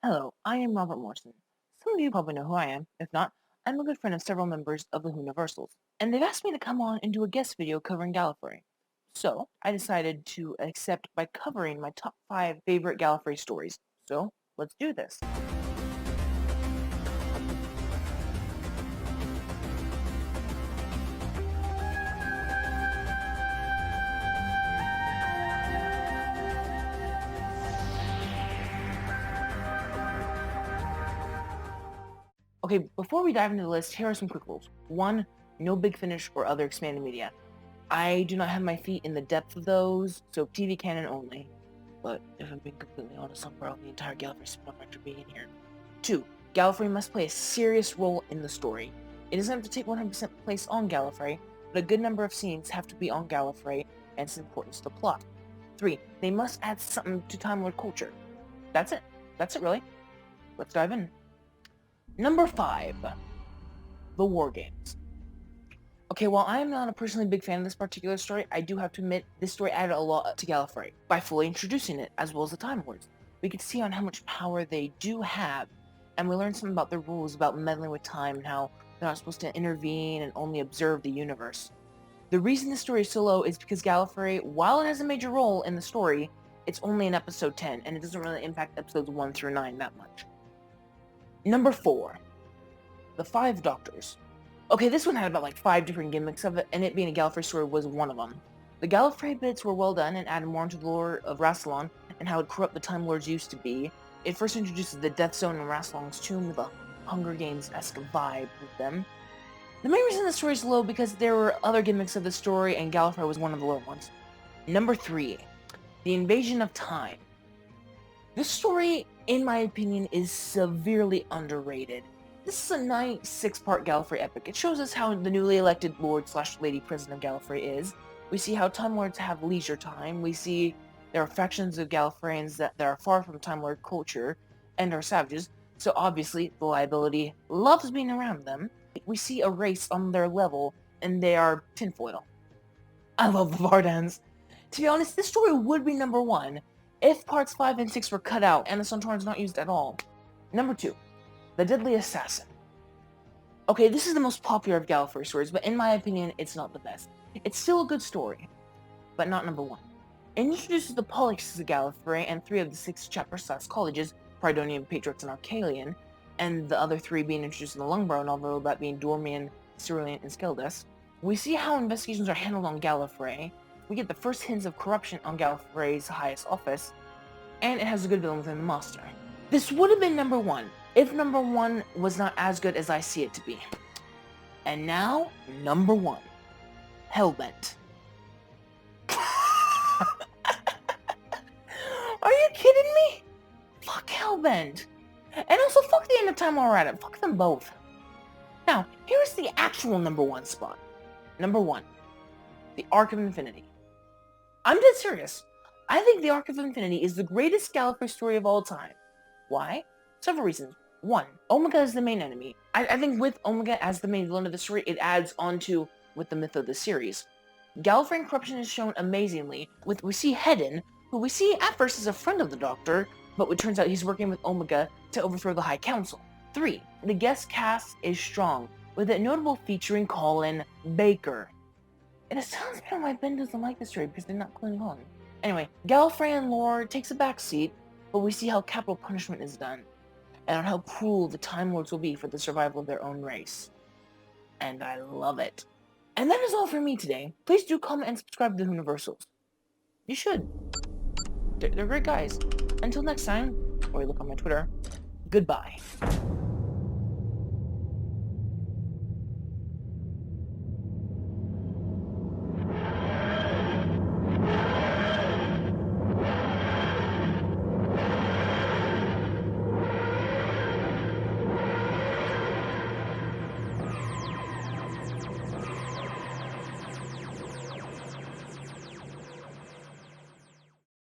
Hello, I am Robert Morrison. Some of you probably know who I am. If not, I'm a good friend of several members of the Whoniversals, and they've asked me to come on and do a guest video covering Gallifrey. So, I decided to accept by covering my top 5 favorite Gallifrey stories. So, let's do this. Okay, before we dive into the list, here are some quick rules. 1. No Big Finish or other expanded media. I do not have my feet in the depth of those, so TV canon only. But if I'm being completely honest, I'm proud of the entire Gallifrey spin-off after being here. 2. Gallifrey must play a serious role in the story. It doesn't have to take 100% place on Gallifrey, but a good number of scenes have to be on Gallifrey and its importance to the plot. 3. They must add something to Time Lord culture. That's it. That's it, really. Let's dive in. Number 5. The War Games. Okay, while I am not a personally big fan of this particular story, I do have to admit this story added a lot to Gallifrey by fully introducing it, as well as the Time Lords. We could see on how much power they do have, and we learned something about their rules about meddling with time and how they're not supposed to intervene and only observe the universe. The reason this story is so low is because Gallifrey, while it has a major role in the story, it's only in episode 10, and it doesn't really impact episodes 1 through 9 that much. Number 4. The Five Doctors. Okay, this one had about like 5 different gimmicks of it, and it being a Gallifrey story was one of them. The Gallifrey bits were well done and added more into the lore of Rassilon and how corrupt the Time Lords used to be. It first introduces the Death Zone and Rassilon's tomb with a Hunger Games-esque vibe with them. The main reason the story is low because there were other gimmicks of the story, and Gallifrey was one of the low ones. Number 3. The Invasion of Time. This story, in my opinion, is severely underrated. This is a nice 6-part Gallifrey epic. It shows us how the newly elected Lord/Lady President of Gallifrey is. We see how Time Lords have leisure time. We see there are factions of Gallifreyans that are far from Time Lord culture and are savages, so obviously the liability loves being around them. We see a race on their level, and they are tinfoil. I love the Vardans. To be honest, this story would be number 1 if parts 5 and 6 were cut out and the Sontarans not used at all. Number 2. The Deadly Assassin. Okay, this is the most popular of Gallifrey stories, but in my opinion, it's not the best. It's still a good story, but not number 1. It introduces the politics of Gallifrey and 3 of the 6 chapter/colleges, Pridonian, Patriots, and Arcalian, and the other 3 being introduced in the Lungbarrow novel, that being Dormian, Cerulean, and Skeldas. We see how investigations are handled on Gallifrey. We get the first hints of corruption on Gallifrey's highest office, and it has a good villain within the Master. This would have been number 1, if number 1 was not as good as I see it to be. And now, number 1. Hellbent. Are you kidding me? Fuck Hellbent. And also fuck the End of Time while we're at it. Fuck them both. Now, here's the actual number 1 spot. Number 1. The Arc of Infinity. I'm dead serious. I think the Arc of Infinity is the greatest Gallifrey story of all time. Why? Several reasons. 1. Omega is the main enemy. I think with Omega as the main villain of the story, it adds onto with the myth of the series. Gallifreyan corruption is shown amazingly. We see Hedon, who we see at first as a friend of the Doctor, but it turns out he's working with Omega to overthrow the High Council. 3. The guest cast is strong, with a notable featuring Colin Baker. It astounds me why Ben doesn't like this story because they're not Klingon. Anyway, Gallifreyan lore takes a backseat, but we see how capital punishment is done, and on how cruel the Time Lords will be for the survival of their own race. And I love it. And that is all for me today. Please do comment and subscribe to the Whoniversals. You should. They're great guys. Until next time, or you look on my Twitter, goodbye.